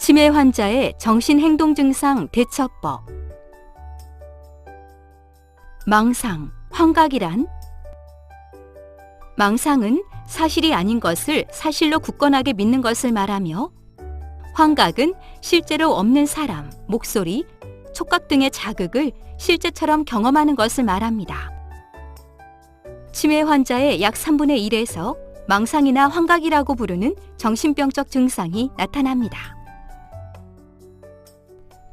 치매 환자의 정신행동 증상 대처법. 망상, 환각이란? 망상은 사실이 아닌 것을 사실로 굳건하게 믿는 것을 말하며, 환각은 실제로 없는 사람, 목소리, 촉각 등의 자극을 실제처럼 경험하는 것을 말합니다. 치매 환자의 약 3분의 1에서 망상이나 환각이라고 부르는 정신병적 증상이 나타납니다.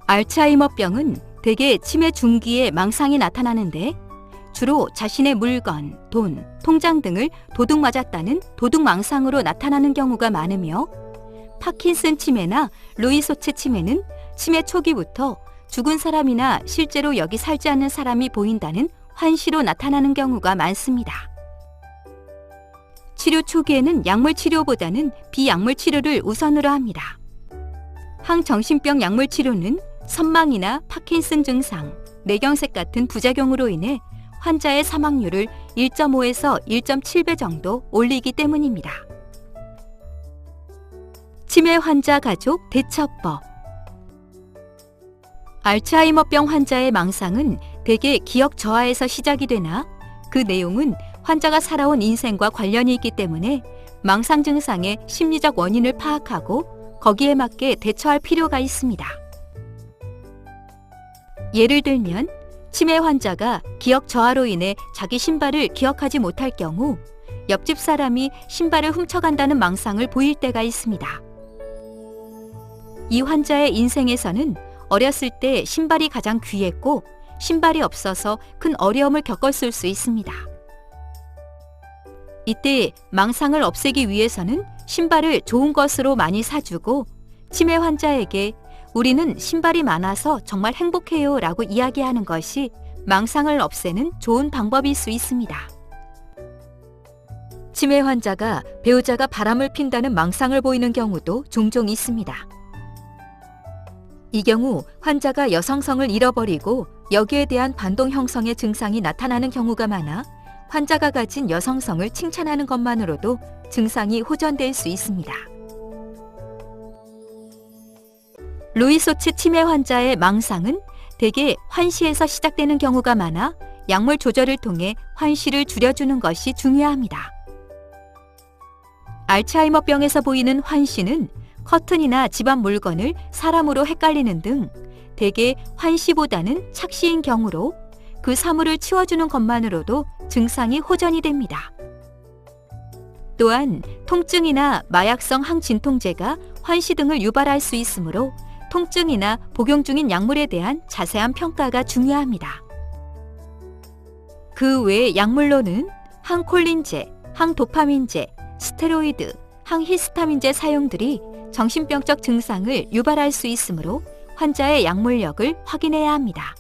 알츠하이머병은 대개 치매 중기에 망상이 나타나는데, 주로 자신의 물건, 돈, 통장 등을 도둑 맞았다는 도둑망상으로 나타나는 경우가 많으며, 파킨슨 치매나 루이소체 치매는 치매 초기부터 죽은 사람이나 실제로 여기 살지 않는 사람이 보인다는 환시로 나타나는 경우가 많습니다. 치료 초기에는 약물 치료보다는 비약물 치료를 우선으로 합니다. 항정신병 약물 치료는 선망이나 파킨슨 증상, 뇌경색 같은 부작용으로 인해 환자의 사망률을 1.5에서 1.7배 정도 올리기 때문입니다. 치매 환자 가족 대처법. 알츠하이머병 환자의 망상은 대개 기억 저하에서 시작이 되나, 그 내용은 환자가 살아온 인생과 관련이 있기 때문에 망상 증상의 심리적 원인을 파악하고 거기에 맞게 대처할 필요가 있습니다. 예를 들면, 치매 환자가 기억 저하로 인해 자기 신발을 기억하지 못할 경우 옆집 사람이 신발을 훔쳐간다는 망상을 보일 때가 있습니다. 이 환자의 인생에서는 어렸을 때 신발이 가장 귀했고 신발이 없어서 큰 어려움을 겪었을 수 있습니다. 이때 망상을 없애기 위해서는 신발을 좋은 것으로 많이 사주고 치매 환자에게 우리는 신발이 많아서 정말 행복해요 라고 이야기하는 것이 망상을 없애는 좋은 방법일 수 있습니다. 치매 환자가 배우자가 바람을 핀다는 망상을 보이는 경우도 종종 있습니다. 이 경우 환자가 여성성을 잃어버리고 여기에 대한 반동 형성의 증상이 나타나는 경우가 많아 환자가 가진 여성성을 칭찬하는 것만으로도 증상이 호전될 수 있습니다. 루이소체 치매 환자의 망상은 대개 환시에서 시작되는 경우가 많아 약물 조절을 통해 환시를 줄여주는 것이 중요합니다. 알츠하이머병에서 보이는 환시는 커튼이나 집안 물건을 사람으로 헷갈리는 등 대개 환시보다는 착시인 경우로 그 사물을 치워주는 것만으로도 증상이 호전이 됩니다. 또한 통증이나 마약성 항진통제가 환시 등을 유발할 수 있으므로 통증이나 복용 중인 약물에 대한 자세한 평가가 중요합니다. 그 외 약물로는 항콜린제, 항도파민제, 스테로이드, 항히스타민제 사용들이 정신병적 증상을 유발할 수 있으므로 환자의 약물력을 확인해야 합니다.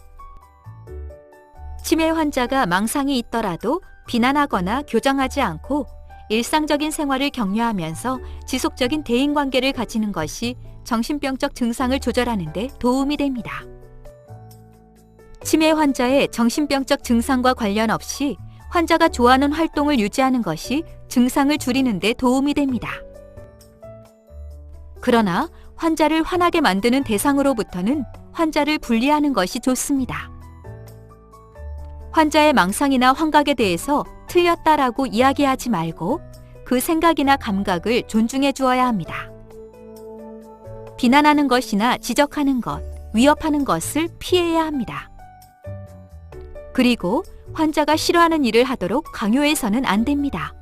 치매 환자가 망상이 있더라도 비난하거나 교정하지 않고 일상적인 생활을 격려하면서 지속적인 대인관계를 가지는 것이 정신병적 증상을 조절하는 데 도움이 됩니다. 치매 환자의 정신병적 증상과 관련 없이 환자가 좋아하는 활동을 유지하는 것이 증상을 줄이는 데 도움이 됩니다. 그러나 환자를 화나게 만드는 대상으로부터는 환자를 분리하는 것이 좋습니다. 환자의 망상이나 환각에 대해서 틀렸다라고 이야기하지 말고 그 생각이나 감각을 존중해 주어야 합니다. 비난하는 것이나 지적하는 것, 위협하는 것을 피해야 합니다. 그리고 환자가 싫어하는 일을 하도록 강요해서는 안 됩니다.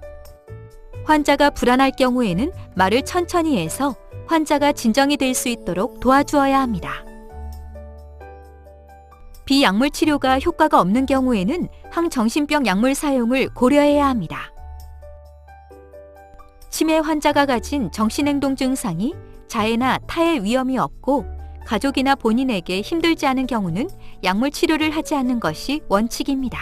환자가 불안할 경우에는 말을 천천히 해서 환자가 진정이 될 수 있도록 도와주어야 합니다. 비약물 치료가 효과가 없는 경우에는 항정신병 약물 사용을 고려해야 합니다. 치매 환자가 가진 정신행동 증상이 자해나 타해 위험이 없고 가족이나 본인에게 힘들지 않은 경우는 약물 치료를 하지 않는 것이 원칙입니다.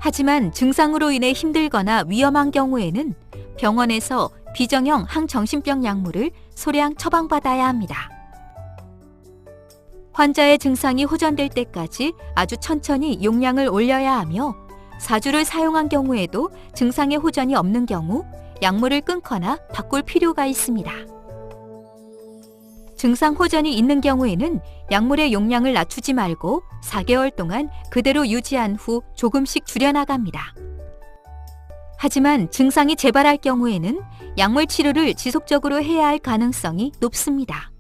하지만 증상으로 인해 힘들거나 위험한 경우에는 병원에서 비정형 항정신병 약물을 소량 처방받아야 합니다. 환자의 증상이 호전될 때까지 아주 천천히 용량을 올려야 하며 4주를 사용한 경우에도 증상의 호전이 없는 경우 약물을 끊거나 바꿀 필요가 있습니다. 증상 호전이 있는 경우에는 약물의 용량을 낮추지 말고 4개월 동안 그대로 유지한 후 조금씩 줄여나갑니다. 하지만 증상이 재발할 경우에는 약물 치료를 지속적으로 해야 할 가능성이 높습니다.